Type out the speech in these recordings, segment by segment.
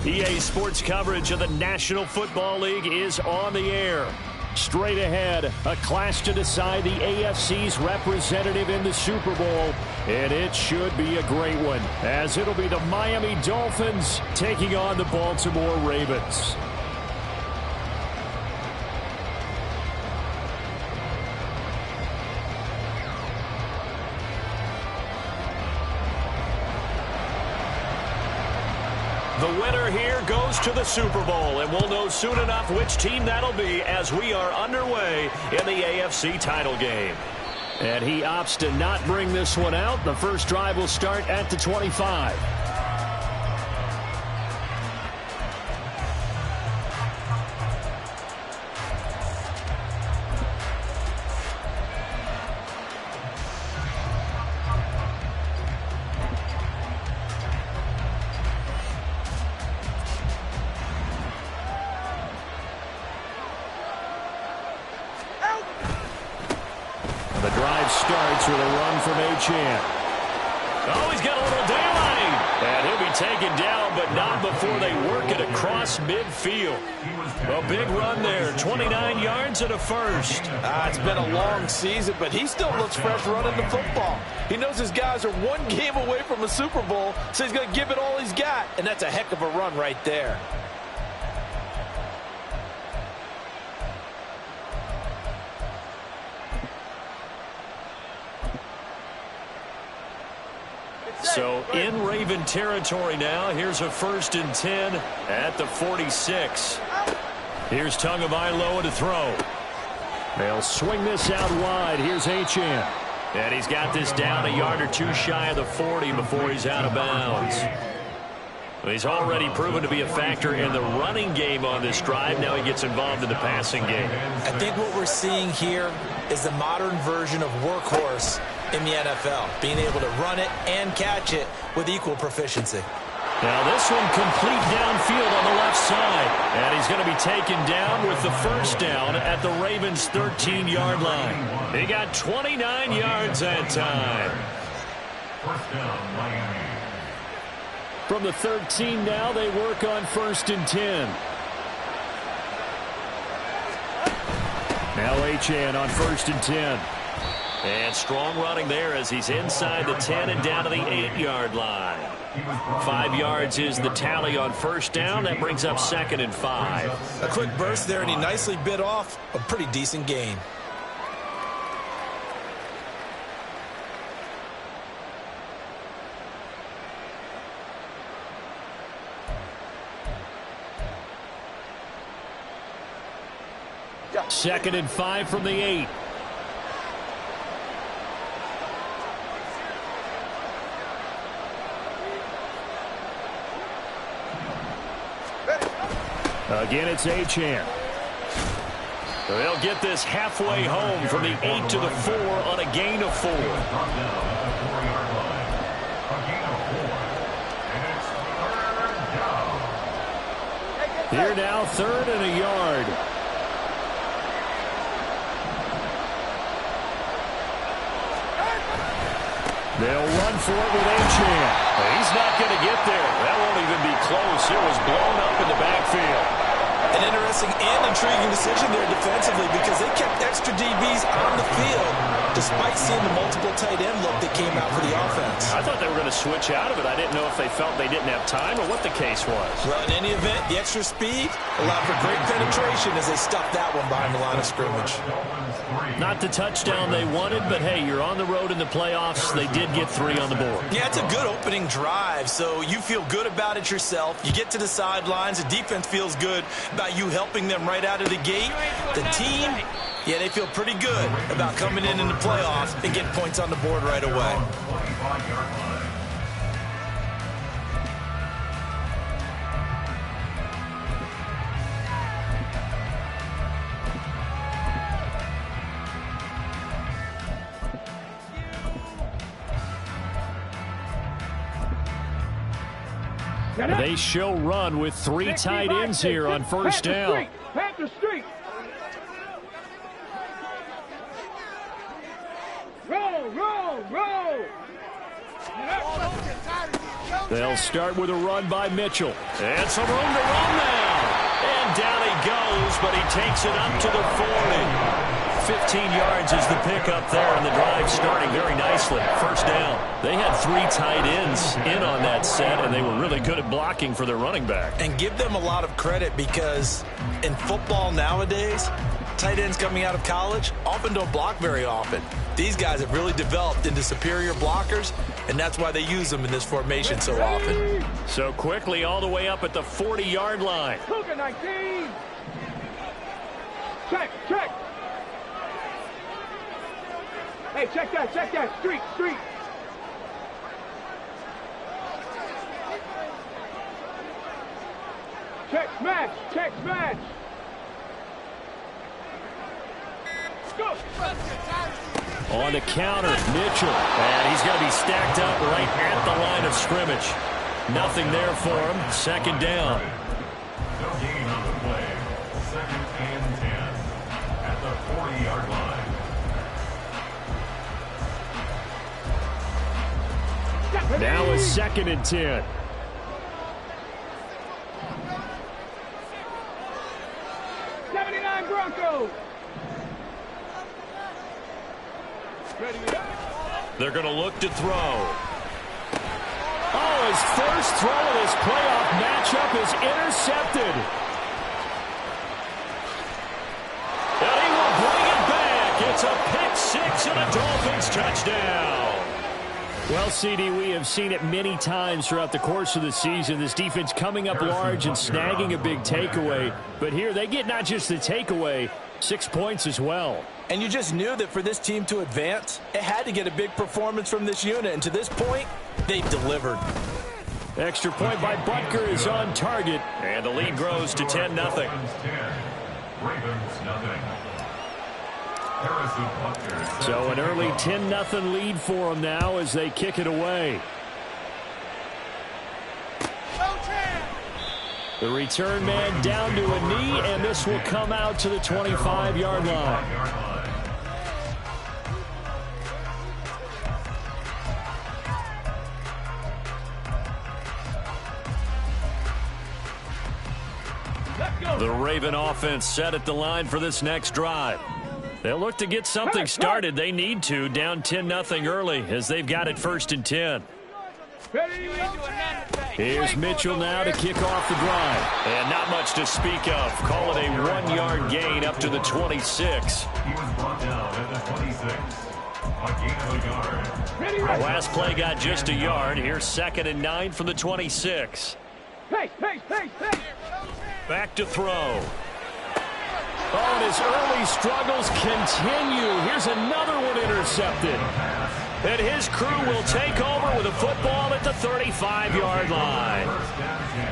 EA Sports coverage of the National Football League is on the air. Straight ahead, a clash to decide the AFC's representative in the Super Bowl. And it should be a great one, as it'll be the Miami Dolphins taking on the Baltimore Ravens. The winner here goes to the Super Bowl, and we'll know soon enough which team that'll be as we are underway in the AFC title game. And he opts to not bring this one out. The first drive will start at the 25. The drive starts with a run from Achane. Oh, he's got a little daylight. And he'll be taken down, but not before they work it across midfield. A big run there, 29 yards and a first. It's been a long season, but he still looks fresh running the football. He knows his guys are one game away from a Super Bowl, so he's going to give it all he's got. And that's a heck of a run right there. So in Raven territory now. Here's a 1st and 10 at the 46. Here's Tagovailoa to throw. They'll swing this out wide. Here's Achane. And he's got this down a yard or two shy of the 40 before he's out of bounds. He's already proven to be a factor in the running game on this drive. Now he gets involved in the passing game. I think what we're seeing here is the modern version of workhorse in the NFL, being able to run it and catch it with equal proficiency. Now this one complete downfield on the left side. And he's going to be taken down with the first down at the Ravens' 13-yard line. He got 29 yards that time. First down, Miami. From the 13 now, they work on 1st and 10. Now Achane on 1st and 10. And strong running there as he's inside the 10 and down to the 8-yard line. 5 yards is the tally on first down. That brings up 2nd and 5. A quick burst there, and he nicely bit off a pretty decent gain. Second and 5 from the 8. Again, it's Achane. They'll get this halfway home from the 8 to the 4 on a gain of 4. Here now, 3rd and a yard. They'll run for it with Achane. He's not going to get there. That won't even be close. It was blown up in the backfield. An interesting and intriguing decision there defensively, because they kept extra DBs on the field despite seeing the multiple tight end look that came out for the offense. I thought they were going to switch out of it. I didn't know if they felt they didn't have time or what the case was. Well, in any event, the extra speed allowed for great penetration as they stuffed that one behind the line of scrimmage. Not the touchdown they wanted, but hey, you're on the road in the playoffs. They did get 3 on the board. Yeah, it's a good opening drive, so you feel good about it yourself. You get to the sidelines. The defense feels good about you helping them right out of the gate. The team, yeah, they feel pretty good about coming in the playoffs and getting points on the board right away. They show run with 3 tight ends here on first down. Panther Street. Roll, roll, roll. They'll start with a run by Mitchell. And some room to run now. And down he goes, but he takes it up to the 40. 15 yards is the pickup there, and the drive starting very nicely. First down. They had 3 tight ends in on that set, and they were really good at blocking for their running back. And give them a lot of credit because in football nowadays, tight ends coming out of college often don't block very often. These guys have really developed into superior blockers, and that's why they use them in this formation so often. So quickly all the way up at the 40-yard line. Cougar 19. Check. Hey, check that. Street. Check, smash. Go. On the counter, Mitchell. And he's going to be stacked up right at the line of scrimmage. Nothing there for him. Second down. No gain on the play. 2nd and 10 at the 40-yard line. Now a 2nd and 10. Broncos. They're going to look to throw. Oh, his first throw of this playoff matchup is intercepted. And he will bring it back. It's a pick 6 and a Dolphins touchdown. Well, CD, we have seen it many times throughout the course of the season. This defense coming up large and snagging a big takeaway. But here they get not just the takeaway, 6 points as well. And you just knew that for this team to advance, it had to get a big performance from this unit. And to this point, they've delivered. Extra point by Butker is on target. And the lead grows to 10-0. Ravens nothing. So an early 10-0 lead for them now as they kick it away. The return man down to a knee, and this will come out to the 25-yard line. The Raven offense set at the line for this next drive. They'll look to get something started. They need to, down 10-0 early as they've got it 1st and 10. Here's Mitchell now to kick off the drive. And not much to speak of. Call it a 1-yard gain up to the 26. He was brought down at the 26. A gain of a yard. Last play got just a yard. Here's 2nd and 9 from the 26. Hey. Back to throw. Oh, and his early struggles continue. Here's another one intercepted. And his crew will take over with a football at the 35-yard line. First down 10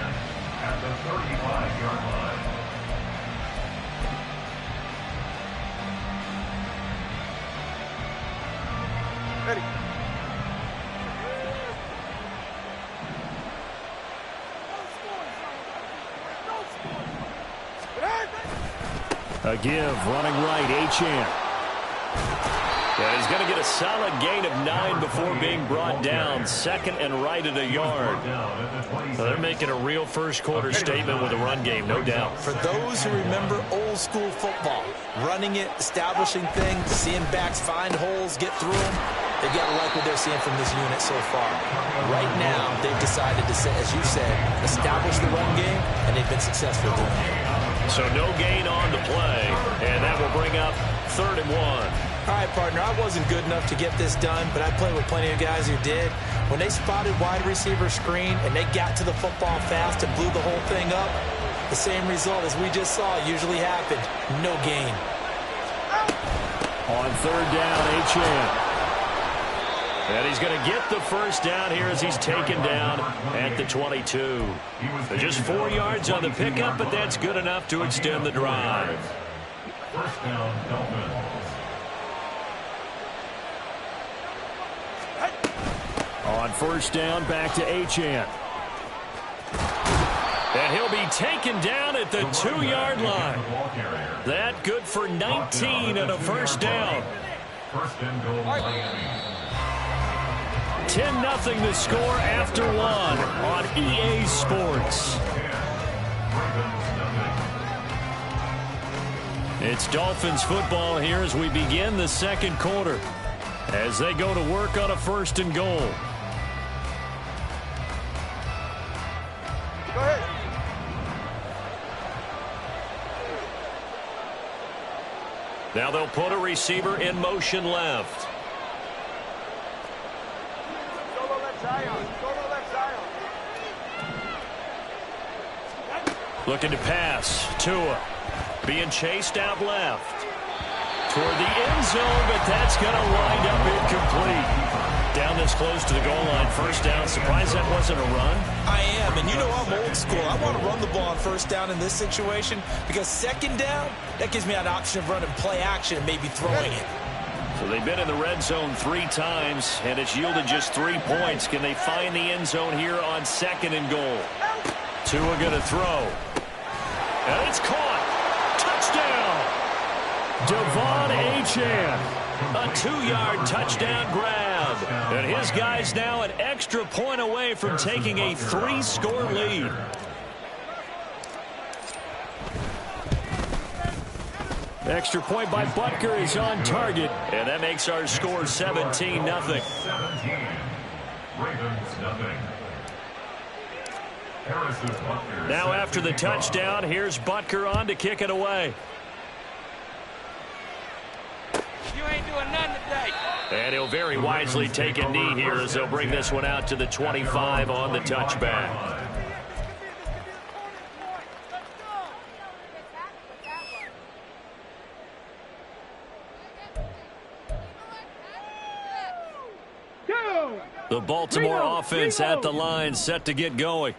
at the 35-yard line. Ready. A give, running right, Achane. And he's going to get a solid gain of 9 before being brought down. 2nd and right at a yard. They're making a real first-quarter statement with a run game, no doubt. For those who remember old-school football, running it, establishing things, seeing backs find holes, get through them, they've got to like what they're seeing from this unit so far. Right now, they've decided to, as you said, establish the run game, and they've been successful doing it. So no gain on the play, and that will bring up 3rd and 1. All right, partner, I wasn't good enough to get this done, but I played with plenty of guys who did. When they spotted wide receiver screen and they got to the football fast and blew the whole thing up, the same result as we just saw usually happened. No gain. On 3rd down, Achane. And he's going to get the first down here as he's taken down at the 22. Just 4 yards on the pickup, but that's good enough to extend the drive. First down, Dolphins. On 1st down, back to Achane. And he'll be taken down at the 2-yard line. That good for 19 and a first down. First and goal, Miami. 10-0 the score after one on EA Sports. It's Dolphins football here as we begin the second quarter, as they go to work on a 1st and goal. Go ahead. Now they'll put a receiver in motion left. Solo left side. Solo left side. Looking to pass. Tua being chased out left toward the end zone, but that's going to wind up incomplete. Down this close to the goal line, 1st down. Surprised that wasn't a run? I am, and you know I'm old school. I want to run the ball on 1st down in this situation because 2nd down, that gives me an option of running play action and maybe throwing it. So they've been in the red zone 3 times, and it's yielded just 3 points. Can they find the end zone here on 2nd and goal? Tua going to throw. And it's caught. Touchdown. Devon Achane. A 2-yard touchdown grab. And his guy's now an extra point away from taking a 3-score lead. Extra point by Butker is on target. And that makes our score 17-0. 17. Ravens nothing. Now after the touchdown, here's Butker on to kick it away. You ain't doing nothing today. And he'll very wisely take a knee here as they'll bring this one out to the 25 on the touchback. The Baltimore offense at the line, set to get going.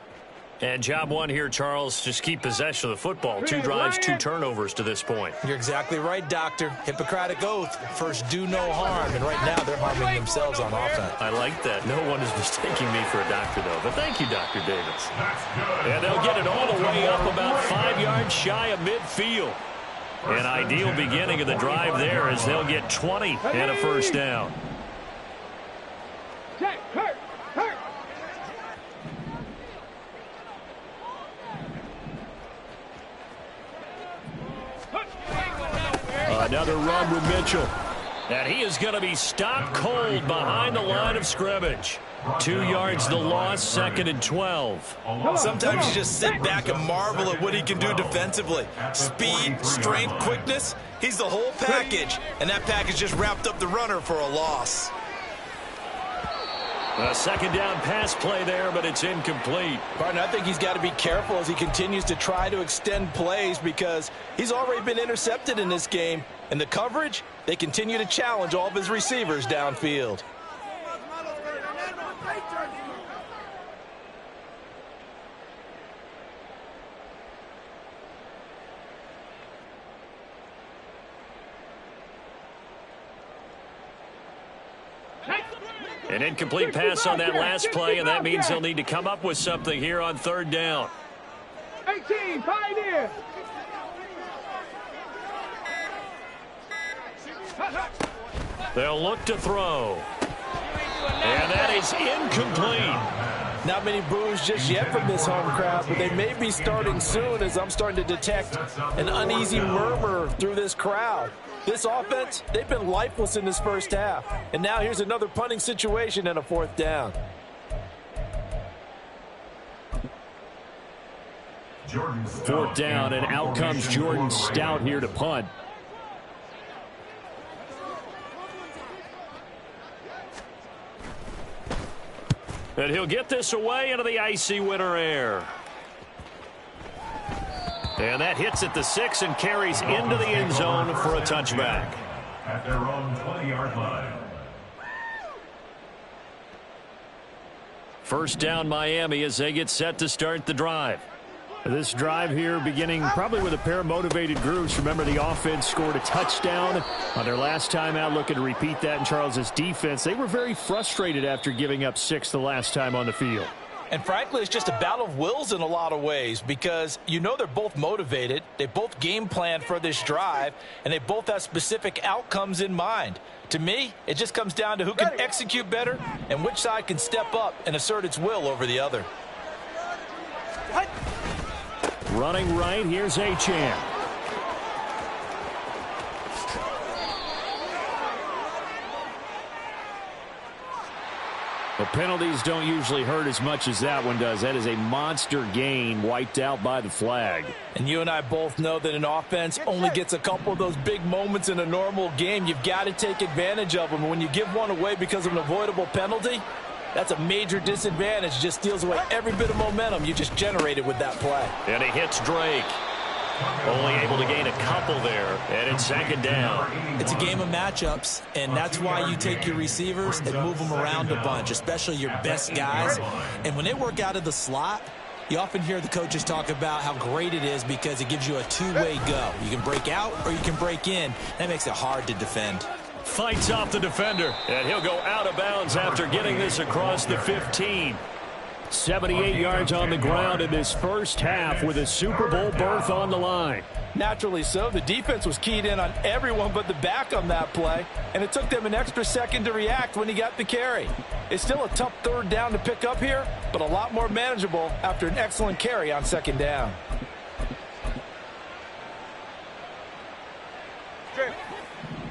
And job one here, Charles, just keep possession of the football. 2 drives, 2 turnovers to this point. You're exactly right, Doctor. Hippocratic oath. First, do no harm. And right now, they're harming themselves on offense. I like that. No one is mistaking me for a doctor, though. But thank you, Dr. Davis. And they'll get it all the way up about 5 yards shy of midfield. An ideal beginning of the drive there as they'll get 20 and a 1st down. Another run with Mitchell. And he is going to be stopped cold behind the line of scrimmage. 2 yards the loss, 2nd and 12. Sometimes you just sit back and marvel at what he can do defensively. Speed, strength, quickness. He's the whole package. And that package just wrapped up the runner for a loss. A 2nd down pass play there, but it's incomplete. Barton, I think he's got to be careful as he continues to try to extend plays because he's already been intercepted in this game. And the coverage, they continue to challenge all of his receivers downfield. An incomplete pass on that last play, and that means they'll need to come up with something here on 3rd down. 18, Pioneer. They'll look to throw. And that is incomplete. Not many boos just yet from this home crowd, but they may be starting soon as I'm starting to detect an uneasy murmur through this crowd. This offense, they've been lifeless in this 1st half. And now here's another punting situation and a 4th down. Jordan 4th down, and out comes Jordan Stout here to punt. And he'll get this away into the icy winter air. And that hits at the 6 and carries into the end zone for a touchback. At their own 20-yard line. 1st down Miami as they get set to start the drive. This drive here beginning probably with a pair of motivated groups. Remember, the offense scored a touchdown on their last time out. Looking to repeat that in Charles's defense. They were very frustrated after giving up 6 the last time on the field. And frankly, it's just a battle of wills in a lot of ways because you know they're both motivated, they both game plan for this drive, and they both have specific outcomes in mind. To me, it just comes down to who can execute better and which side can step up and assert its will over the other. Running right, here's Achane. The penalties don't usually hurt as much as that one does. That is a monster gain wiped out by the flag. And you and I both know that an offense only gets a couple of those big moments in a normal game. You've got to take advantage of them. When you give one away because of an avoidable penalty, that's a major disadvantage. Just steals away every bit of momentum you just generated with that play. And he hits Drake. Only able to gain a couple there, and it's second down. It's a game of matchups, and that's why you take your receivers and move them around a bunch, especially your best guys. And when they work out of the slot, you often hear the coaches talk about how great it is because it gives you a two-way go. You can break out or you can break in. That makes it hard to defend. Fights off the defender, and he'll go out of bounds after getting this across the 15. 78 yards on the ground in this first half with a Super Bowl berth on the line. Naturally so. The defense was keyed in on everyone but the back on that play, and it took them an extra second to react when he got the carry. It's still a tough third down to pick up here, but a lot more manageable after an excellent carry on second down.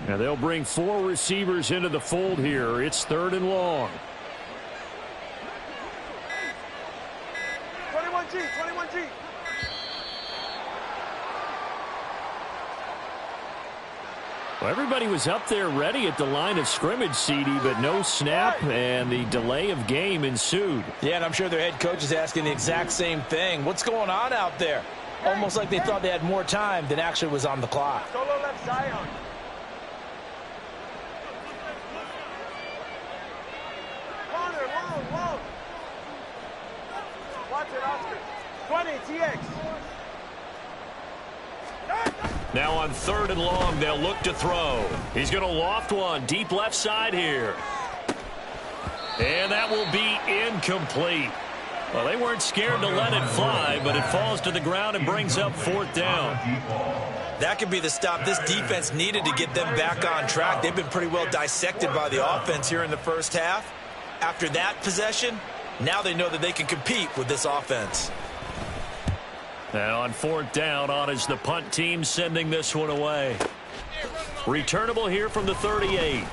Now they'll bring 4 receivers into the fold here. It's third and long. 21G. Well, everybody was up there ready at the line of scrimmage, CD, but no snap, and the delay of game ensued. Yeah, and I'm sure their head coach is asking the exact same thing. What's going on out there? Almost like they thought they had more time than actually was on the clock. Solo left Zion. Corner, whoa. Watch it, Oscar. 20, TX. Now on third and long, they'll look to throw. He's going to loft one deep left side here. And that will be incomplete. Well, they weren't scared to let it fly, but it falls to the ground and brings up fourth down. That could be the stop this defense needed to get them back on track. They've been pretty well dissected by the offense here in the first half. After that possession, now they know that they can compete with this offense. Now on fourth down, on is the punt team sending this one away. Returnable here from the 38.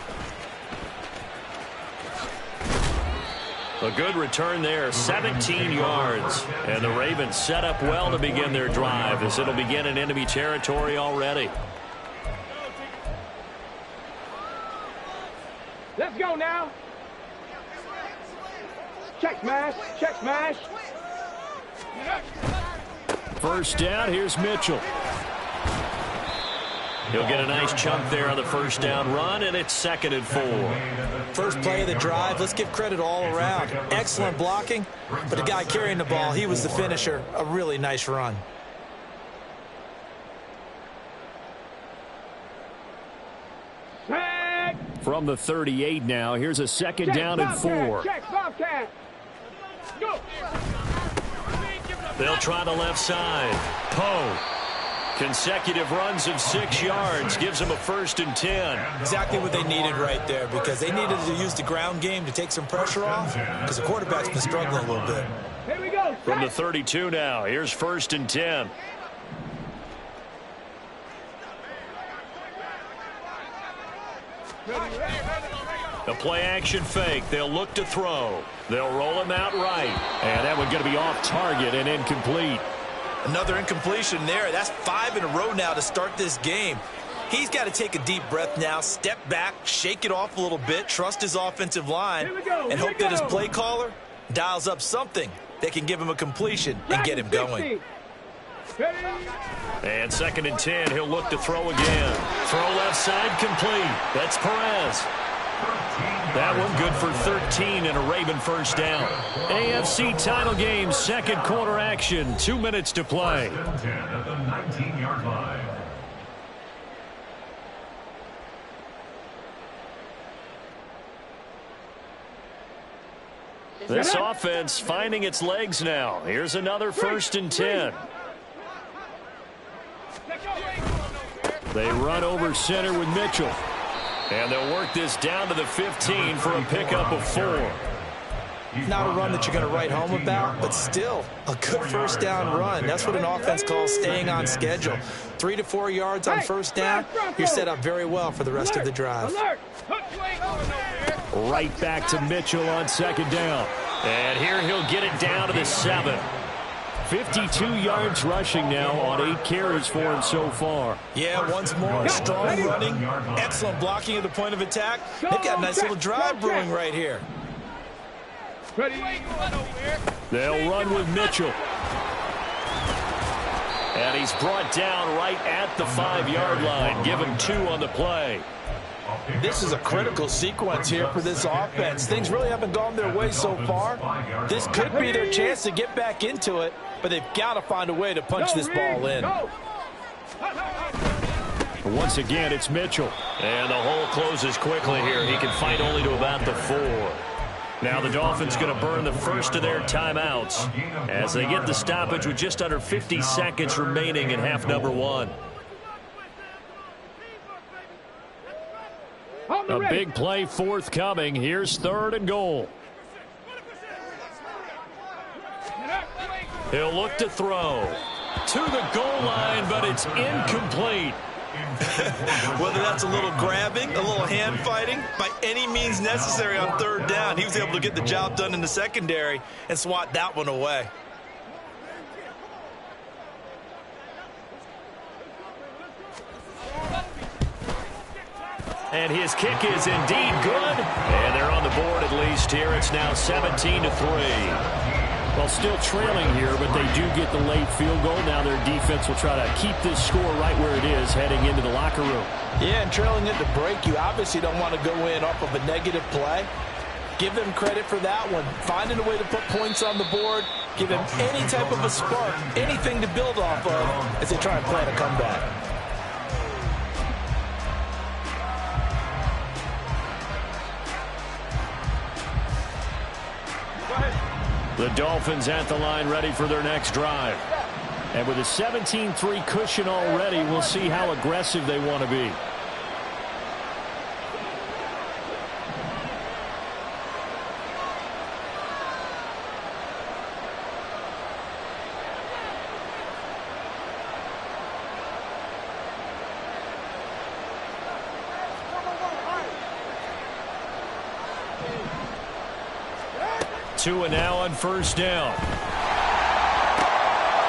A good return there, 17 yards. And the Ravens set up well to begin their drive as it'll begin in enemy territory already. Let's go now. Check smash. First down, here's Mitchell. He'll get a nice chunk there on the first down run, and it's 2nd and 4. First play of the drive, let's give credit all around. Excellent blocking, but the guy carrying the ball, he was the finisher. A really nice run. From the 38 now, here's a second down and 4. Check Bobcat. Go. They'll try the left side. Poe. Consecutive runs of 6 yards gives them a 1st and 10. Exactly what they needed right there because they needed to use the ground game to take some pressure off because the quarterback's been struggling a little bit. Here we go. From the 32 now, here's 1st and 10. The play action fake. They'll look to throw. They'll roll him out right. And that one's going to be off target and incomplete. Another incompletion there. That's 5 in a row now to start this game. He's got to take a deep breath now, step back, shake it off a little bit, trust his offensive line, and hope that his play caller dials up something that can give him a completion and get him going. And 2nd and 10, he'll look to throw again. Throw left side complete. That's Perez. That one good for 13 and a Raven first down. AFC title game, 2nd quarter action. 2 minutes to play. At the 19-yard line. This offense finding its legs now. Here's another 1st and 10. They run over center with Mitchell. And they'll work this down to the 15 for a pickup of 4. Not a run that you're going to write home about, but still a good first down run. That's what an offense calls staying on schedule. 3 to 4 yards on first down, you're set up very well for the rest of the drive. Right back to Mitchell on 2nd down. And here he'll get it down to the 7. 52 yards rushing now on 8 carries for him so far. Yeah, once more, strong running, excellent blocking at the point of attack. They've got a nice little drive brewing right here. They'll run with Mitchell. And he's brought down right at the 5-yard line. Give him 2 on the play. This is a critical sequence here for this offense. Things really haven't gone their way so far. This could be their chance to get back into it, but they've got to find a way to punch this ball in. Once again, it's Mitchell. And the hole closes quickly here. He can fight only to about the 4. Now the Dolphins going to burn the first of their timeouts as they get the stoppage with just under 50 seconds remaining in half number 1. A big play forthcoming. Here's 3rd and goal. He'll look to throw to the goal line, but it's incomplete. Whether that's a little grabbing, a little hand fighting, by any means necessary on 3rd down, he was able to get the job done in the secondary and swat that one away. And his kick is indeed good. And they're on the board at least here. It's now 17-3. Well, still trailing here, but they do get the late field goal. Now their defense will try to keep this score right where it is heading into the locker room. Yeah, and trailing at the break, you obviously don't want to go in off of a negative play. Give them credit for that one. Finding a way to put points on the board. Give them any type of a spark, anything to build off of as they try and plan a comeback. The Dolphins at the line ready for their next drive. And with a 17-3 cushion already, we'll see how aggressive they want to be. Tua now on 1st down.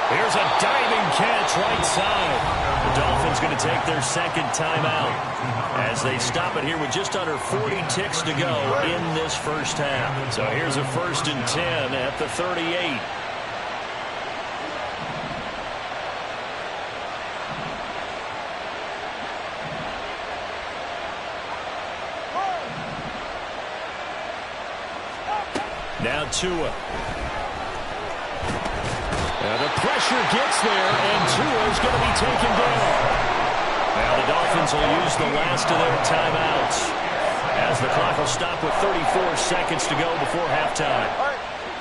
Here's a diving catch right side. The Dolphins going to take their 2nd timeout as they stop it here with just under 40 ticks to go in this first half. So here's a 1st and 10 at the 38. Now Tua. Now the pressure gets there, and Tua is going to be taken down. Now the Dolphins will use the last of their timeouts as the clock will stop with 34 seconds to go before halftime.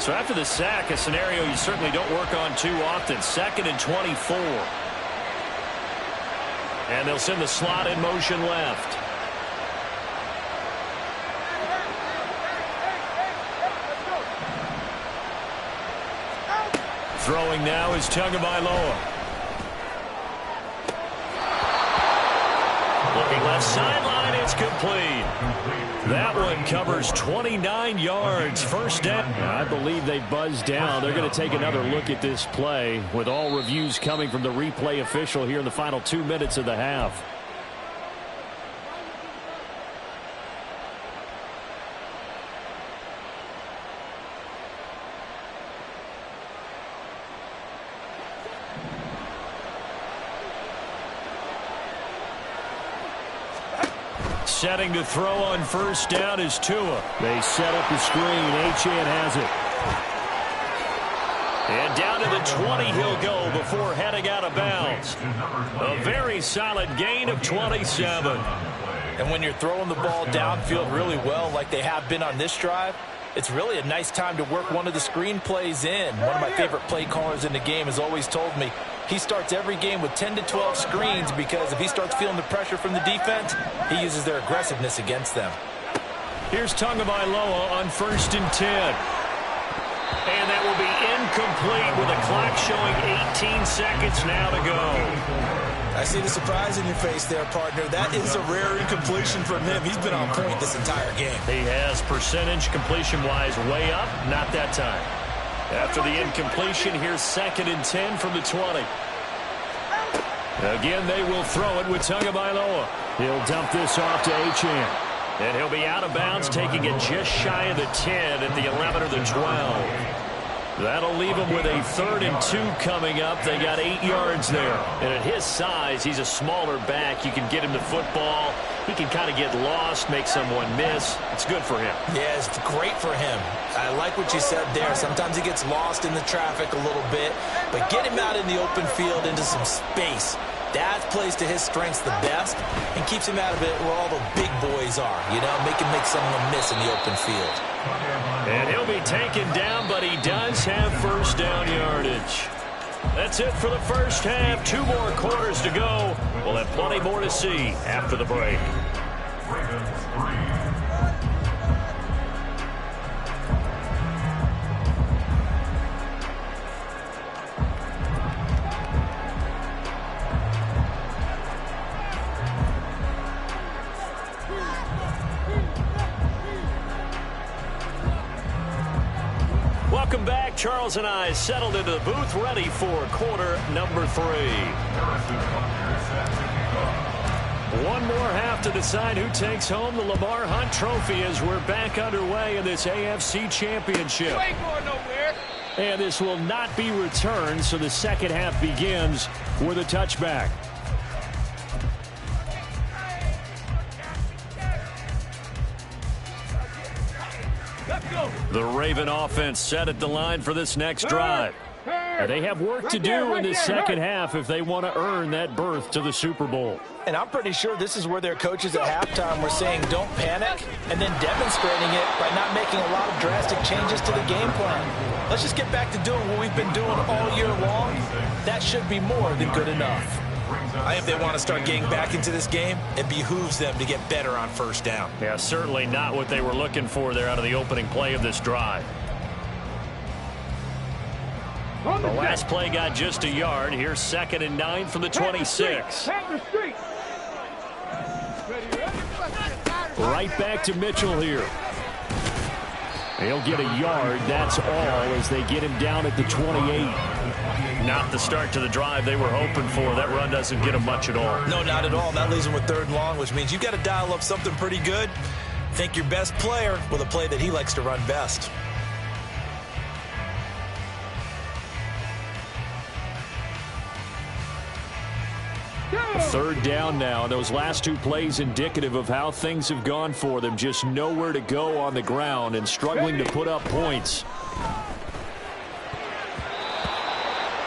So after the sack, a scenario you certainly don't work on too often. 2nd and 24. And they'll send the slot in motion left. Throwing now is Tagovailoa. Looking left sideline, it's complete. That one covers 29 yards. 1st down. I believe they buzzed down. They're going to take another look at this play with all reviews coming from the replay official here in the final 2 minutes of the half. Setting to throw on 1st down is Tua. They set up the screen. Achane has it. And down to the 20 he'll go before heading out of bounds. A very solid gain of 27. And when you're throwing the ball downfield really well like they have been on this drive, It's really a nice time to work one of the screen plays in. One of my favorite play callers in the game has always told me he starts every game with 10 to 12 screens because if he starts feeling the pressure from the defense, he uses their aggressiveness against them. Here's Tagovailoa on 1st and 10. And that will be incomplete with a clock showing 18 seconds now to go. I see the surprise in your face there, partner. That is a rare incompletion from him. He's been on point this entire game. He has percentage completion-wise way up, not that time. After the incompletion, here's 2nd and 10 from the 20. Again, they will throw it with Tagovailoa. He'll dump this off to Achane. And he'll be out of bounds, taking it just shy of the 10 at the 11 or the 12. That'll leave him with a 3rd and 2 coming up. They got 8 yards there. And at his size, he's a smaller back. You can get him the football. He can kind of get lost, make someone miss. It's good for him. Yeah, it's great for him. I like what you said there. Sometimes he gets lost in the traffic a little bit. But get him out in the open field into some space. That plays to his strengths the best and keeps him out of it where all the big boys are. You know, make him make someone miss in the open field. And he'll be taken down, but he does have 1st down yardage. That's it for the first half. 2 more quarters to go. We'll have plenty more to see after the break. Welcome back. Charles and I settled into the booth, ready for quarter number 3. One more half to decide who takes home the Lamar Hunt Trophy as we're back underway in this AFC Championship. You ain't going nowhere. And this will not be returned, so the second half begins with a touchback. The Raven offense set at the line for this next drive. And they have work to do in this second half if they want to earn that berth to the Super Bowl. And I'm pretty sure this is where their coaches at halftime were saying don't panic and then demonstrating it by not making a lot of drastic changes to the game plan. Let's just get back to doing what we've been doing all year long. That should be more than good enough. I think they want to start getting back into this game. It behooves them to get better on 1st down. Yeah, certainly not what they were looking for there out of the opening play of this drive. The last play got just a yard. Here's 2nd and 9 from the 26. Right back to Mitchell here. He'll get a yard. That's all as they get him down at the 28. Not the start to the drive they were hoping for. That run doesn't get them much at all. No, not at all. That leaves them with 3rd and long, which means you've got to dial up something pretty good. Think your best player with a play that he likes to run best. Third down now. Those last 2 plays indicative of how things have gone for them. Just nowhere to go on the ground and struggling to put up points.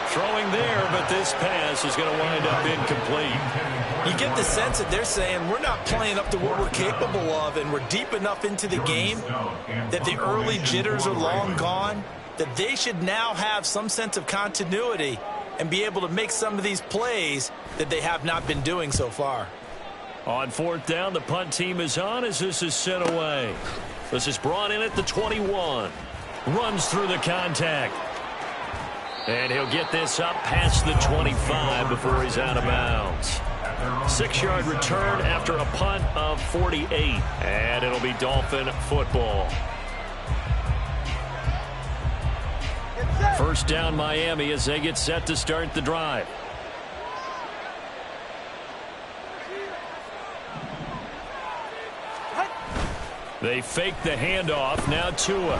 Throwing there, but this pass is going to wind up incomplete. You get the sense that they're saying we're not playing up to what we're capable of, and we're deep enough into the game that the early jitters are long gone, that they should now have some sense of continuity and be able to make some of these plays that they have not been doing so far. On 4th down, the punt team is on as this is sent away. This is brought in at the 21. Runs through the contact. And he'll get this up past the 25 before he's out of bounds. 6-yard return after a punt of 48. And it'll be Dolphin football. 1st down Miami as they get set to start the drive. They fake the handoff. Now Tua.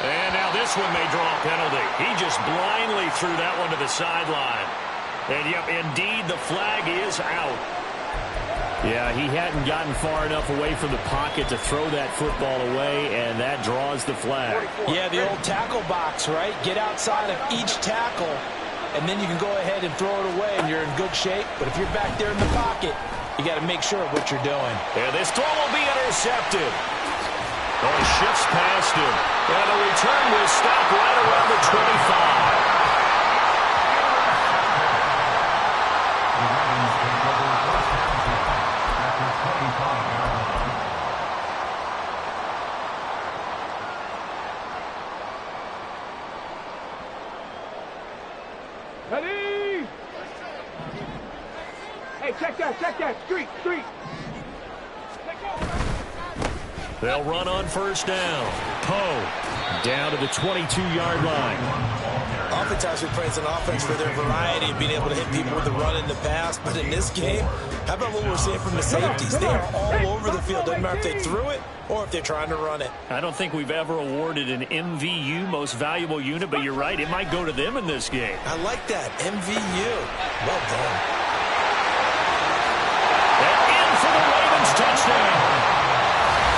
And now this one may draw a penalty. He just blindly threw that one to the sideline. And, yep, indeed, the flag is out. Yeah, he hadn't gotten far enough away from the pocket to throw that football away, and that draws the flag. Yeah, the old tackle box, right? Get outside of each tackle, and then you can go ahead and throw it away, and you're in good shape. But if you're back there in the pocket, you got to make sure of what you're doing. And this throw will be intercepted. Oh, he shifts past him. And the return will stop right around the 25. Ready? Hey, check that. Street. They'll run on first down. Poe down to the 22-yard line. Oftentimes we praise an offense for their variety of being able to hit people with the run in the pass. But in this game, how about what we're seeing from the safeties? They are all over the field. Doesn't matter if they threw it or if they're trying to run it. I don't think we've ever awarded an MVU, most valuable unit, but you're right. It might go to them in this game. I like that. MVU. Well done. And in for the Ravens touchdown.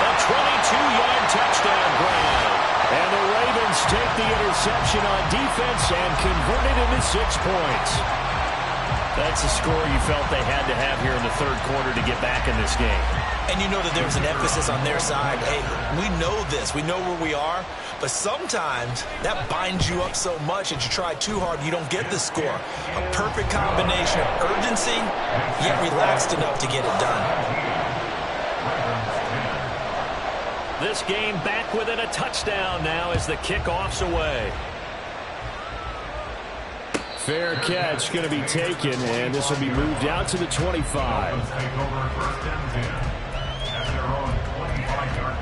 A 22-yard touchdown grab. And the Ravens take the interception on defense and convert it into 6 points. That's a score you felt they had to have here in the third quarter to get back in this game. And you know that there's an emphasis on their side. Hey, we know this. We know where we are. But sometimes that binds you up so much that you try too hard, you don't get the score. A perfect combination of urgency, yet relaxed enough to get it done. This game back within a touchdown now as the kickoff's away. Fair catch going to be taken, and this will be moved out to the 25. Take over first and 10 at their own 25-yard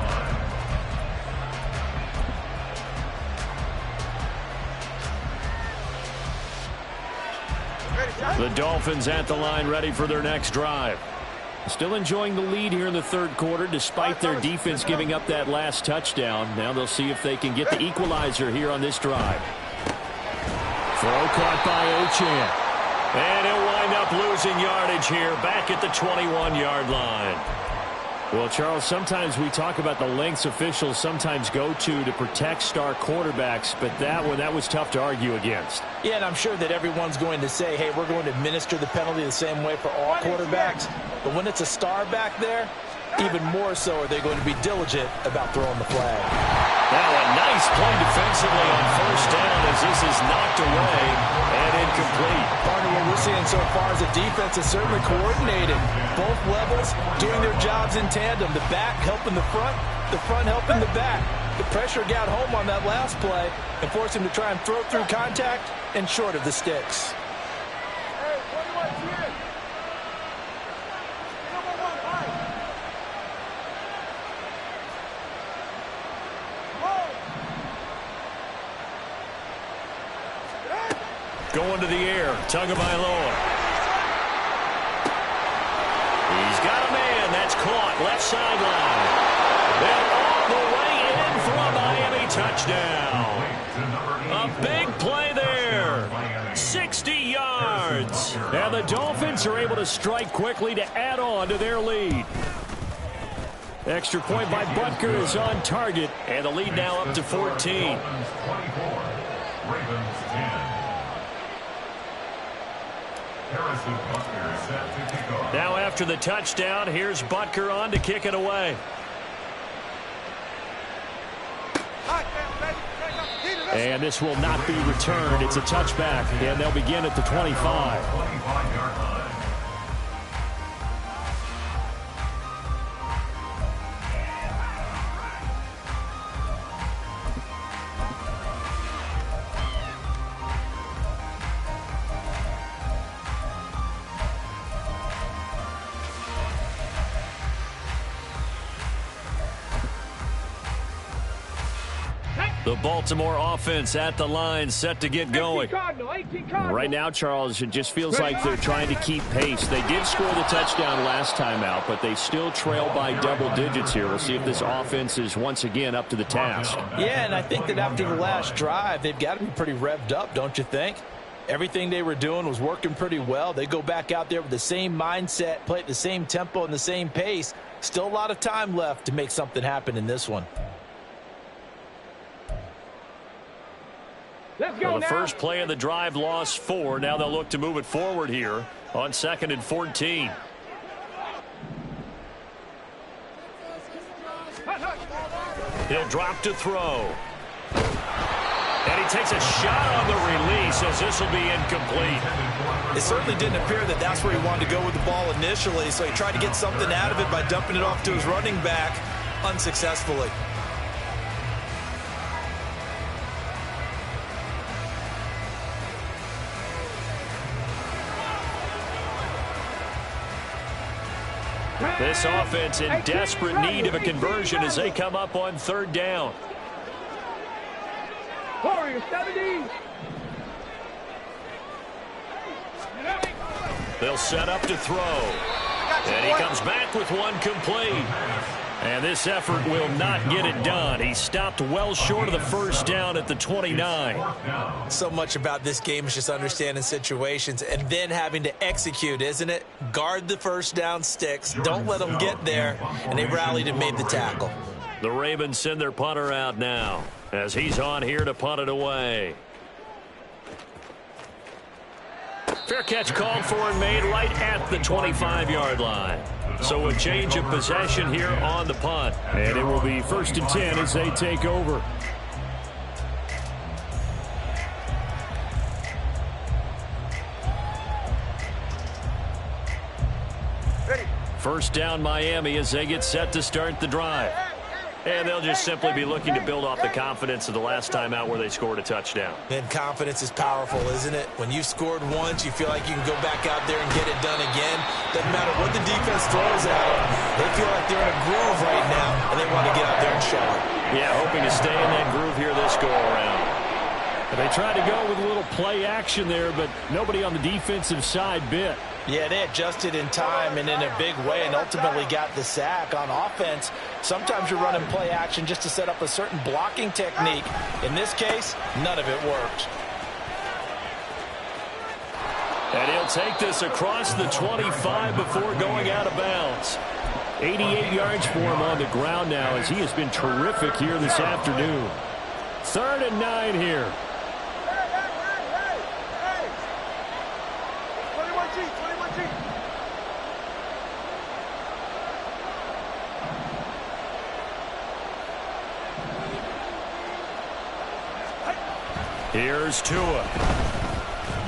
line. The Dolphins at the line, ready for their next drive. Still enjoying the lead here in the third quarter despite their defense giving up that last touchdown. Now they'll see if they can get the equalizer here on this drive. Throw caught by Achane. And he'll wind up losing yardage here back at the 21-yard line. Well, Charles, sometimes we talk about the lengths officials sometimes go to protect star quarterbacks, but that was tough to argue against. Yeah, and I'm sure that everyone's going to say, hey, we're going to administer the penalty the same way for all quarterbacks. But when it's a star back there, even more so are they going to be diligent about throwing the flag. Now a nice play defensively on first down as this is knocked away and incomplete. Part of what we're seeing so far is the defense is certainly coordinated. Both levels doing their jobs in tandem. The back helping the front helping the back. The pressure got home on that last play and forced him to try and throw through contact and short of the sticks. Going to the air, Tagovailoa. He's got a man. That's caught. Left sideline. Then all the way in for a Miami touchdown. A big play there. 60 yards. And the Dolphins are able to strike quickly to add on to their lead. Extra point by Butker is on target. And the lead now up to 14. 24, Ravens 10. Now after the touchdown, here's Butker on to kick it away. And this will not be returned. It's a touchback, and they'll begin at the 25. 25-yard line. The Baltimore offense at the line, set to get going. 18 Cardinal. Right now, Charles, it just feels like they're trying to keep pace. They did score the touchdown last time out, but they still trail by double digits here. We'll see if this offense is once again up to the task. Yeah, and I think that after the last drive, they've got to be pretty revved up, don't you think? Everything they were doing was working pretty well. They go back out there with the same mindset, play at the same tempo and the same pace. Still a lot of time left to make something happen in this one. Let's go Well, the now. first play of the drive lost 4. Now they'll look to move it forward here on 2nd and 14. He'll drop to throw. And he takes a shot on the release as this will be incomplete. It certainly didn't appear that that's where he wanted to go with the ball initially, so he tried to get something out of it by dumping it off to his running back unsuccessfully. This offense in desperate need of a conversion as they come up on third down. Warriors 70. They'll set up to throw. And he comes back with one complete. And this effort will not get it done. He stopped well short of the first down at the 29. So much about this game is just understanding situations and then having to execute, isn't it? Guard the first down sticks. Don't let them get there. And they rallied and made the tackle. The Ravens send their punter out now as he's on here to punt it away. Fair catch called for and made right at the 25-yard line. So a change of possession here on the punt. And it will be 1st and 10 as they take over. First down Miami as they get set to start the drive. And they'll just simply be looking to build off the confidence of the last time out where they scored a touchdown. And confidence is powerful, isn't it? When you've scored once, you feel like you can go back out there and get it done again. Doesn't matter what the defense throws at them. They feel like they're in a groove right now, and they want to get out there and show it. Yeah, hoping to stay in that groove here this go-around. They tried to go with a little play action there, but nobody on the defensive side bit. Yeah, they adjusted in time and in a big way and ultimately got the sack. On offense, sometimes you're running play action just to set up a certain blocking technique. In this case, none of it worked. And he'll take this across the 25 before going out of bounds. 88 yards for him on the ground now as he has been terrific here this afternoon. 3rd and 9 here. Here's Tua.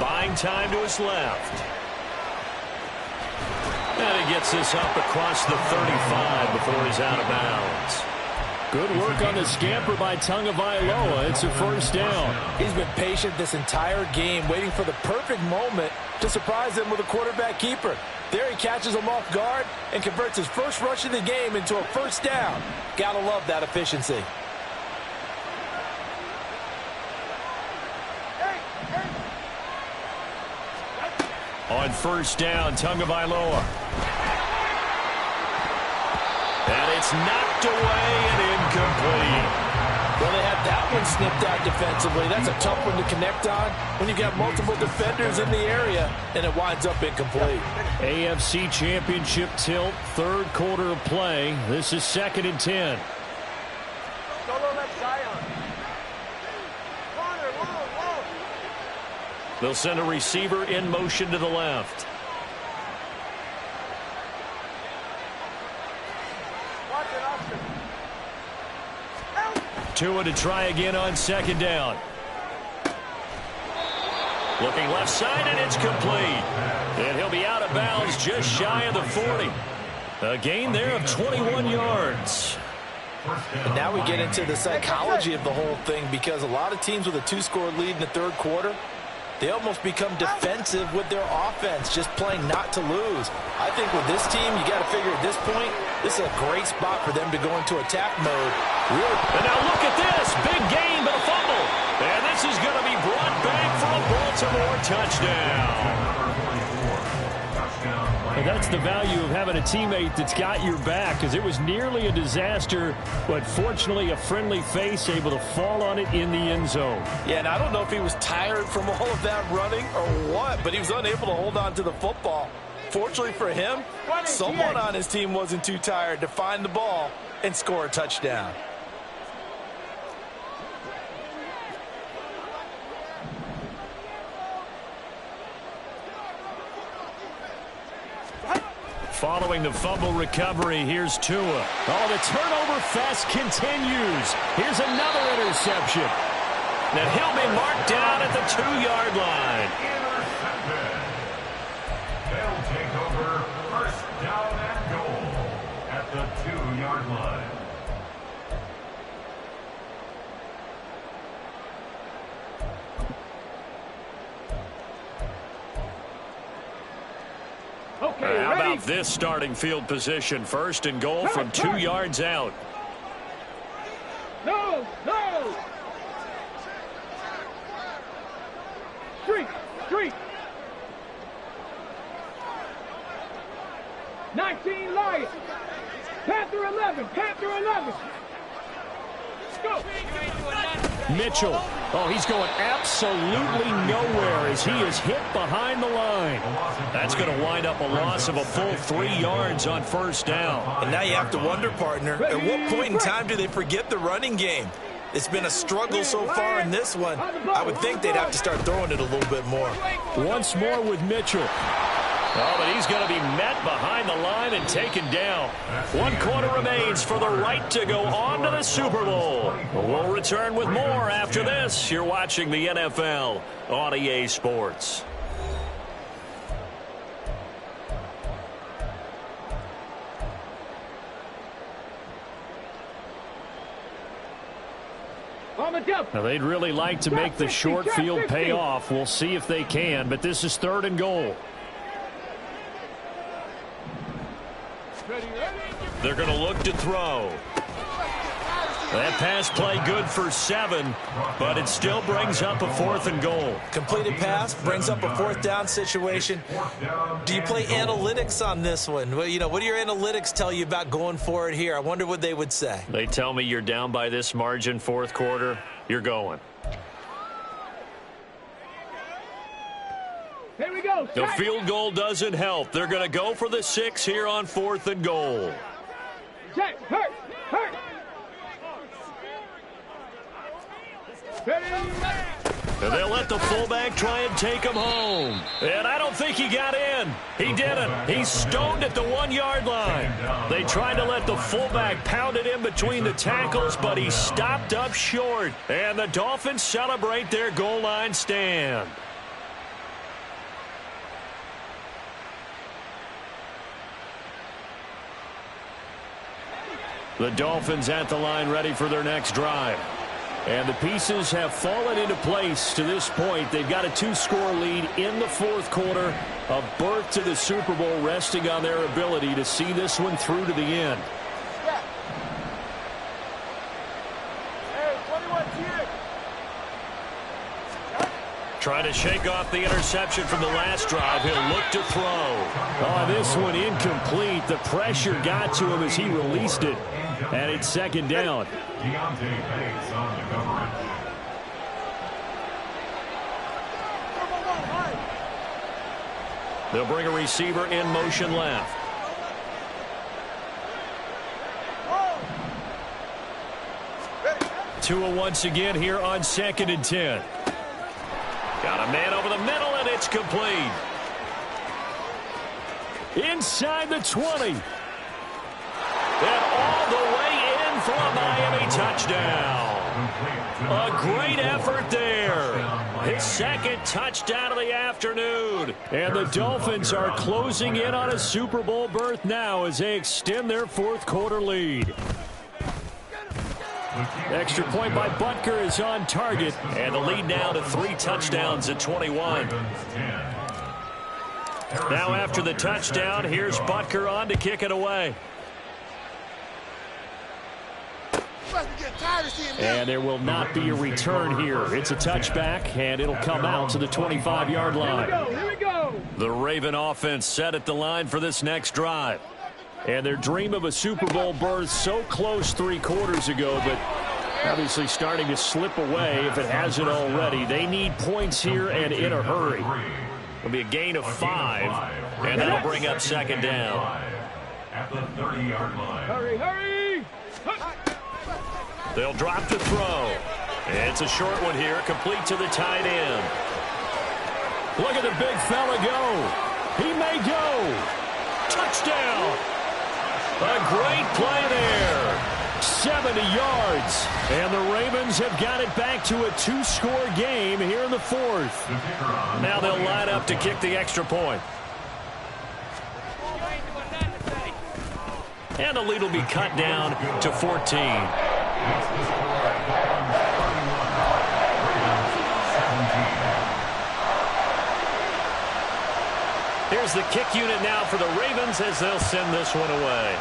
Buying time to his left. And he gets this up across the 35 before he's out of bounds. Good work on the scamper by Tagovailoa. It's a first down. He's been patient this entire game, waiting for the perfect moment to surprise them with a quarterback keeper. There he catches him off guard and converts his first rush of the game into a first down. Gotta love that efficiency. On first down, Tagovailoa. And it's knocked away and incomplete. Well, they had that one snipped out defensively. That's a tough one to connect on when you've got multiple defenders in the area, and it winds up incomplete. AFC Championship tilt, 3rd quarter of play. This is 2nd and 10. They'll send a receiver in motion to the left. Tua to try again on 2nd down. Looking left side, and it's complete. And he'll be out of bounds just shy of the 40. A gain there of 21 yards. And now we get into the psychology of the whole thing, because a lot of teams with a 2-score lead in the 3rd quarter, they almost become defensive with their offense, just playing not to lose. I think with this team, you got to figure at this point, this is a great spot for them to go into attack mode. Really? And now look at this. Big gain, but a fumble. And this is going to be brought back for a Baltimore touchdown. And that's the value of having a teammate that's got your back, because it was nearly a disaster, but fortunately a friendly face able to fall on it in the end zone. Yeah, and I don't know if he was tired from all of that running or what, but he was unable to hold on to the football. Fortunately for him, someone on his team wasn't too tired to find the ball and score a touchdown. Following the fumble recovery, here's Tua. Oh, the turnover fest continues. Here's another interception. And he'll be marked down at the 2-yard line. Intercepted. They'll take over first down and goal at the 2-yard line. Okay, How ready? about this starting field position? First and goal from 2 yards out. No, no. Street. 19 Lions. Panther 11. Let's go. Mitchell. Oh, he's going absolutely nowhere as he is hit behind the line. That's going to wind up a loss of a full 3 yards on first down. And now you have to wonder, partner, at what point in time do they forget the running game? It's been a struggle so far in this one. I would think they'd have to start throwing it a little bit more. Once more with Mitchell. Oh, but he's going to be met behind the line and taken down. 1 quarter remains for the right to go on to the Super Bowl. We'll return with more after this. You're watching the NFL on EA Sports. Now, they'd really like to make the short field pay off. We'll see if they can, but this is 3rd and goal. They're going to look to throw. That pass play good for 7, but it still brings up a 4th and goal. Completed pass brings up a 4th down situation. Do you play analytics on this one? Well, what do your analytics tell you about going for it here? I wonder what they would say. They tell me you're down by this margin 4th quarter, you're going. Here we go. The field goal doesn't help. They're going to go for the 6 here on 4th and goal. Check. Hurt. And they'll let the fullback try and take him home. And I don't think he got in. He didn't. He's stoned at the 1-yard line. They tried to let the fullback pound it in between the tackles, but he stopped up short. And the Dolphins celebrate their goal line stand. The Dolphins at the line ready for their next drive. And the pieces have fallen into place to this point. They've got a 2-score lead in the 4th quarter. A berth to the Super Bowl resting on their ability to see this one through to the end. Trying to shake off the interception from the last drive. He'll look to throw. Oh, this one incomplete. The pressure got to him as he released it. And it's 2nd down. Deontay Bates on the coverage. They'll bring a receiver in motion left. Tua once again here on 2nd and 10. Got a man over the middle, and it's complete. Inside the 20. And all the way in for a Miami touchdown. A great effort there. His 2nd touchdown of the afternoon. And the Dolphins are closing in on a Super Bowl berth now as they extend their 4th quarter lead. Extra point by Butker is on target. And the lead now to 3 touchdowns at 21. Now after the touchdown, here's Butker on to kick it away. And there will not be a return here. It's a touchback, and it'll come out to the 25-yard line. Here we go. The Raven offense set at the line for this next drive. And their dream of a Super Bowl berth so close 3 quarters ago, but obviously starting to slip away if it hasn't already. They need points here and in a hurry. It'll be a gain of 5, and that'll bring up 2nd down. At the 30-yard line. Hurry. They'll drop to throw. It's a short one here, complete to the tight end. Look at the big fella go. He may go. Touchdown! A great play there. 70 yards. And the Ravens have got it back to a 2-score game here in the fourth. Now they'll line up to kick the extra point. And the lead will be cut down to 14. Here's the kick unit now for the Ravens as they'll send this one away.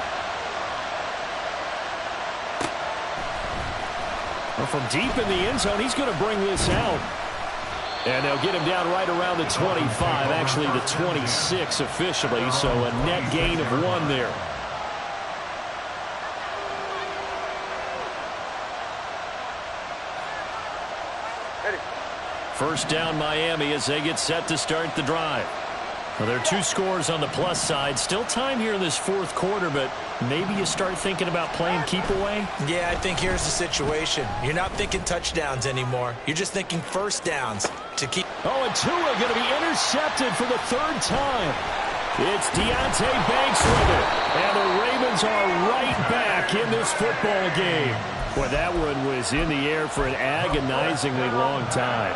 Well, from deep in the end zone, he's going to bring this out. And they'll get him down right around the 25, actually the 26 officially, so a net gain of 1 there. First down Miami as they get set to start the drive. Well, there are 2 scores on the plus side. Still time here in this fourth quarter, but maybe you start thinking about playing keep away? Yeah, I think here's the situation. You're not thinking touchdowns anymore. You're just thinking first downs to keep. Oh, and Tua going to be intercepted for the 3rd time. It's Deontay Banks with it. And the Ravens are right back in this football game. Boy, that one was in the air for an agonizingly long time.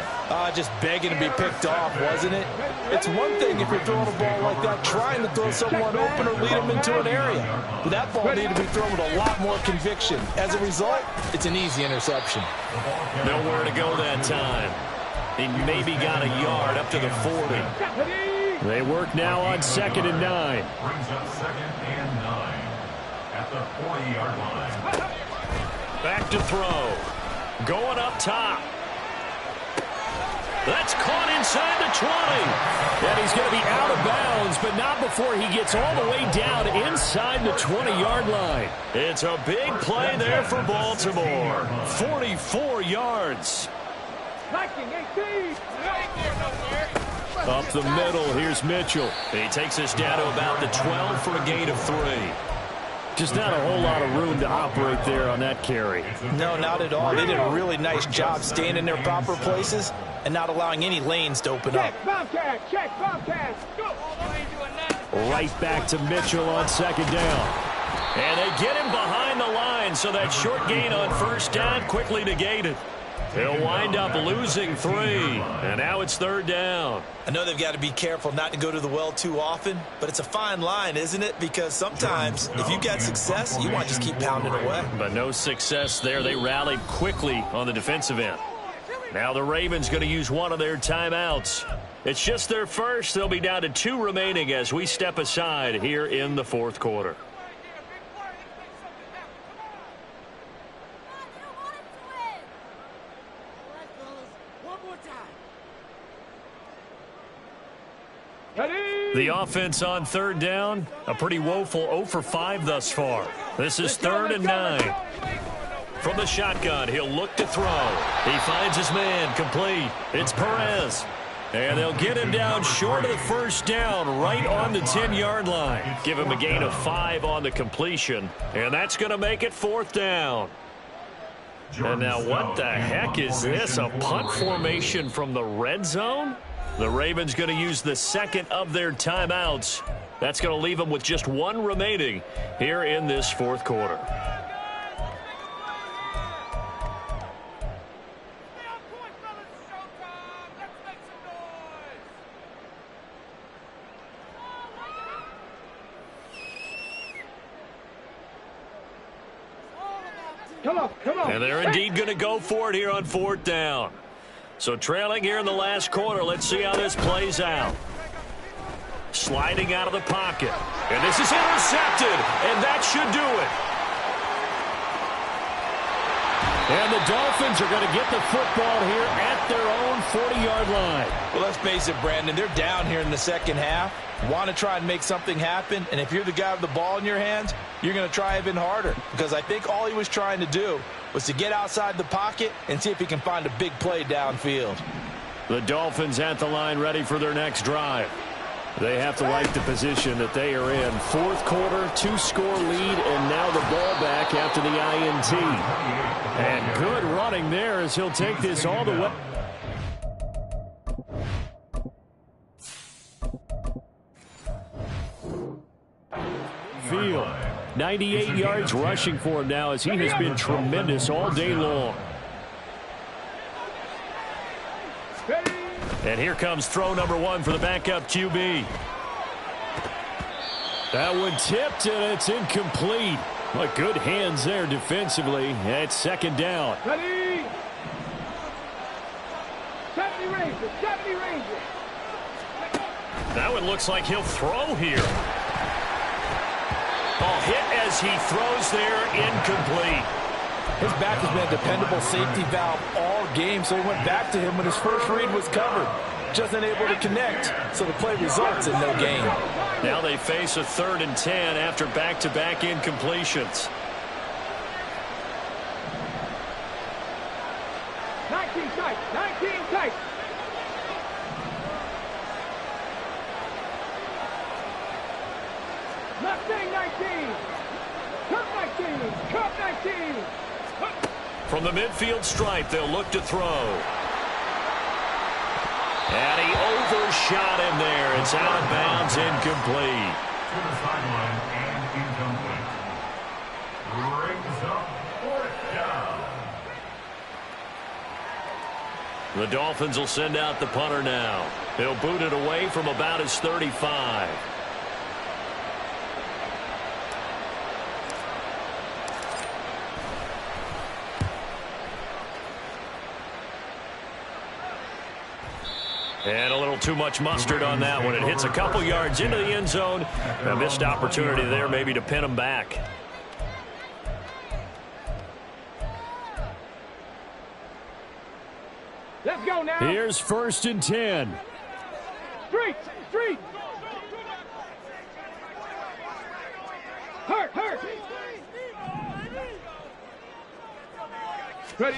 Just begging to be picked off, wasn't it? It's one thing if you're throwing a ball like that, trying to throw someone open or lead them into an area. But that ball needed to be thrown with a lot more conviction. As a result, it's an easy interception. Nowhere to go that time. He maybe got a yard up to the 40. They work now on 2nd and 9. Brings up 2nd and 9 at the 40-yard line. Back to throw. Going up top. That's caught inside the 20. And he's going to be out of bounds, but not before he gets all the way down inside the 20-yard line. It's a big play there for Baltimore. 44 yards. Up the middle, here's Mitchell. He takes us down to about the 12 for a gain of 3. Just not a whole lot of room to operate there on that carry. No, not at all. They did a really nice job staying in their proper places and not allowing any lanes to open up. Check, Bobcat. Go. Right back to Mitchell on 2nd down. And they get him behind the line, so that short gain on 1st down quickly negated. He'll wind up losing 3, and now it's 3rd down. I know they've got to be careful not to go to the well too often, but it's a fine line, isn't it? Because sometimes if you got success, you want to just keep pounding away. But no success there. They rallied quickly on the defensive end. Now the Ravens going to use one of their timeouts. It's just their first. They'll be down to 2 remaining as we step aside here in the fourth quarter. The offense on 3rd down, a pretty woeful 0 for 5 thus far. This is 3rd and 9. From the shotgun, he'll look to throw. He finds his man, complete. It's Perez. And they'll get him down short of the 1st down, right on the 10-yard line. Give him a gain of 5 on the completion, and that's going to make it 4th down. And now what the heck is this, a punt formation from the red zone? The Ravens going to use the 2nd of their timeouts. That's going to leave them with just 1 remaining here in this fourth quarter. Come on. And they're indeed going to go for it here on 4th down. So trailing here in the last quarter. Let's see how this plays out. Sliding out of the pocket. And this is intercepted. And that should do it. And the Dolphins are going to get the football here at their own 40-yard line. Well, let's face it, Brandon. They're down here in the second half. Want to try and make something happen. And if you're the guy with the ball in your hands, you're going to try even harder. Because I think all he was trying to do was to get outside the pocket and see if he can find a big play downfield. The Dolphins at the line ready for their next drive. They have to like the position that they are in. Fourth quarter, 2-score lead, and now the ball back after the INT. And good running there as he'll take this all the way. field. 98 yards rushing for him now as he has been tremendous all day long. And here comes throw number 1 for the backup QB. That one tipped, and it's incomplete. But good hands there defensively. It's second down. Ready? 70 Rangers, 70 Rangers. That one looks like he'll throw here. Ball hit as he throws there, incomplete. His back has been a dependable safety valve all game, so he went back to him when his first read was covered. Just unable to connect, so the play results in no gain. Now they face a 3rd and 10 after back-to-back incompletions. 19 tight, 19 tight. Mustang 19. Cup 19. Cup 19. From the midfield stripe, they'll look to throw. And he overshot him there. It's out of bounds, incomplete. To the sideline and incomplete. Brings up 4th down. The Dolphins will send out the punter now. He'll boot it away from about his 35. And a little too much mustard on that one. It hits a couple yards into the end zone. A missed opportunity there maybe to pin him back. Let's go now. Here's 1st and 10. Street, street. Hurt, hurt. Ready.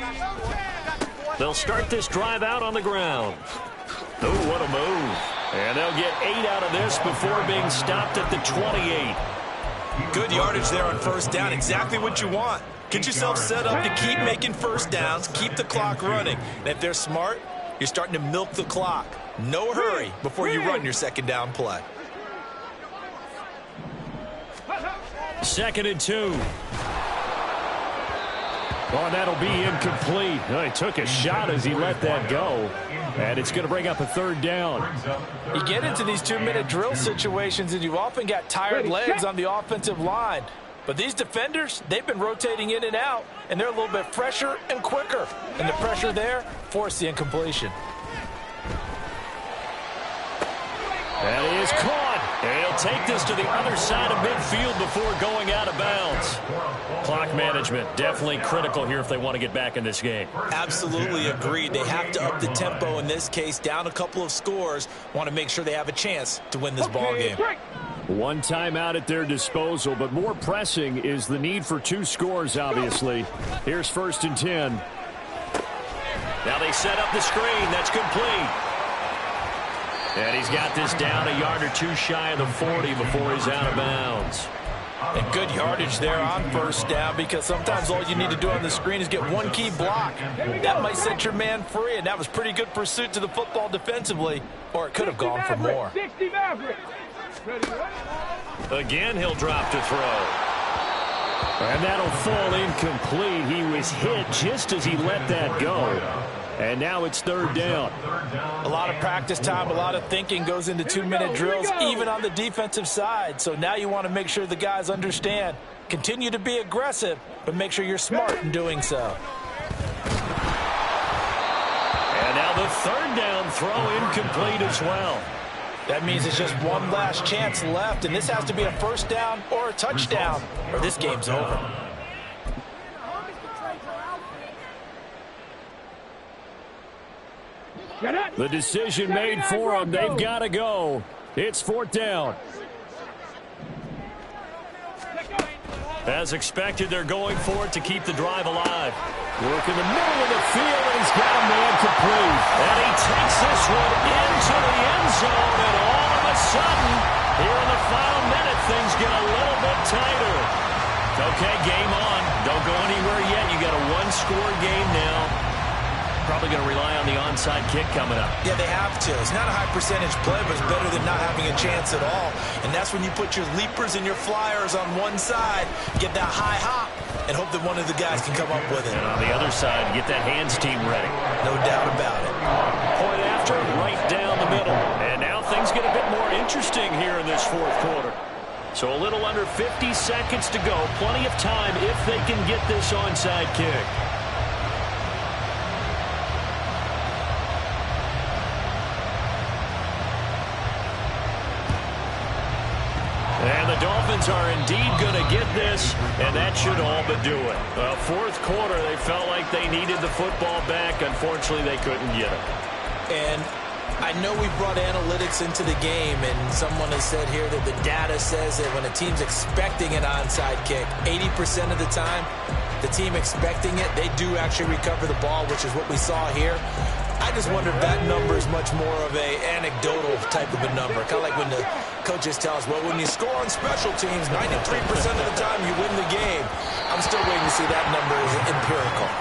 They'll start this drive out on the ground. Oh, what a move. And they'll get 8 out of this before being stopped at the 28. Good yardage there on 1st down. Exactly what you want. Get yourself set up to keep making 1st downs, keep the clock running. And if they're smart, you're starting to milk the clock. No hurry before you run your 2nd down play. 2nd and 2. Oh, that'll be incomplete. Oh, he took a shot as he let that go. And it's going to bring up a 3rd down. You get into these 2-minute drill situations, and you've often got tired legs on the offensive line. But these defenders, they've been rotating in and out, and they're a little bit fresher and quicker. And the pressure there forced the incompletion. And he is caught. And he'll take this to the other side of midfield before going out of bounds. Clock management definitely critical here if they want to get back in this game. Absolutely agreed. They have to up the tempo in this case, down a couple of scores. Want to make sure they have a chance to win this ball game. One timeout at their disposal, but more pressing is the need for 2 scores, obviously. Here's 1st and 10. Now they set up the screen. That's complete. And he's got this down a yard or 2 shy of the 40 before he's out of bounds. And good yardage there on 1st down, because sometimes all you need to do on the screen is get 1 key block. That might set your man free, and that was pretty good pursuit to the football defensively, or it could have gone for more. 60 Maverick. Again, he'll drop to throw. And that'll fall incomplete. He was hit just as he let that go. And now it's 3rd down. A lot of practice time, a lot of thinking goes into 2-minute drills, even on the defensive side. So now you want to make sure the guys understand. Continue to be aggressive, but make sure you're smart in doing so. And now the 3rd down throw incomplete as well. That means it's just one last chance left, and this has to be a 1st down or a touchdown, or this game's over. The decision made for them. They've got to go. It's 4th down. As expected, they're going for it to keep the drive alive. Work in the middle of the field, and he's got a man complete. And he takes this one into the end zone, and all of a sudden, here in the final minute, things get a little bit tighter. Okay, game on. Don't go anywhere yet. You got a 1-score game now. probably going to rely on the onside kick coming up. Yeah, they have to. It's not a high percentage play, but it's better than not having a chance at all. And that's when you put your leapers and your flyers on one side, get that high hop, and hope that one of the guys can come up with it. And on the other side, get that hands team ready. No doubt about it. Point after, right down the middle. And now things get a bit more interesting here in this fourth quarter. So a little under 50 seconds to go. Plenty of time if they can get this onside kick. And the Dolphins are indeed going to get this, and that should all but do it. Fourth quarter, they felt like they needed the football back. Unfortunately, they couldn't get it. And I know we brought analytics into the game, and someone has said here that the data says that when a team's expecting an onside kick, 80% of the time, the team expecting it, they do actually recover the ball, which is what we saw here. I just wonder if that number is much more of a anecdotal type of a number. Kind of like when the coaches tell us, well, when you score on special teams, 93% of the time you win the game. I'm still waiting to see that number is empirical.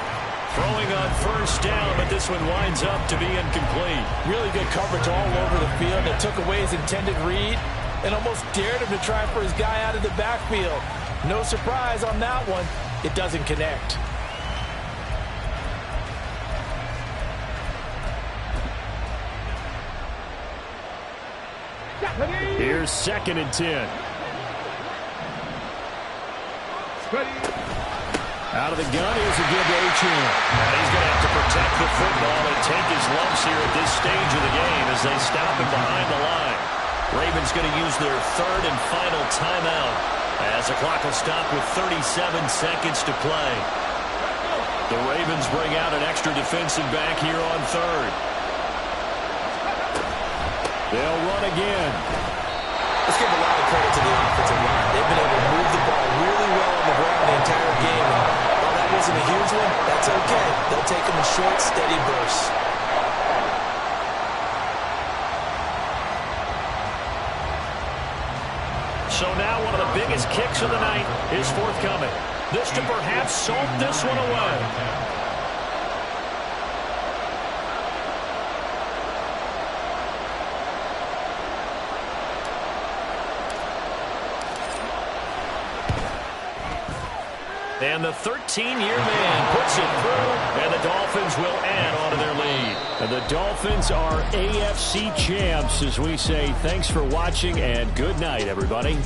Throwing on first down, but this one winds up to be incomplete. Really good coverage all over the field. It took away his intended read and almost dared him to try for his guy out of the backfield. No surprise on that one. It doesn't connect. Here's 2nd and 10. Out of the gun, here's a give to Achane. He's going to have to protect the football and take his lumps here at this stage of the game as they stop him behind the line. Ravens going to use their 3rd and final timeout as the clock will stop with 37 seconds to play. The Ravens bring out an extra defensive back here on 3rd. They'll run again. Let's give a lot of credit to the offensive line. They've been able to move the ball really well on the ground the entire game. And while that wasn't a huge one, that's okay. They'll take them in short, steady bursts. So now one of the biggest kicks of the night is forthcoming. This to perhaps salt this one away. And the 13-year man puts it through, and the Dolphins will add on to their lead. And the Dolphins are AFC champs, as we say. Thanks for watching, and good night, everybody.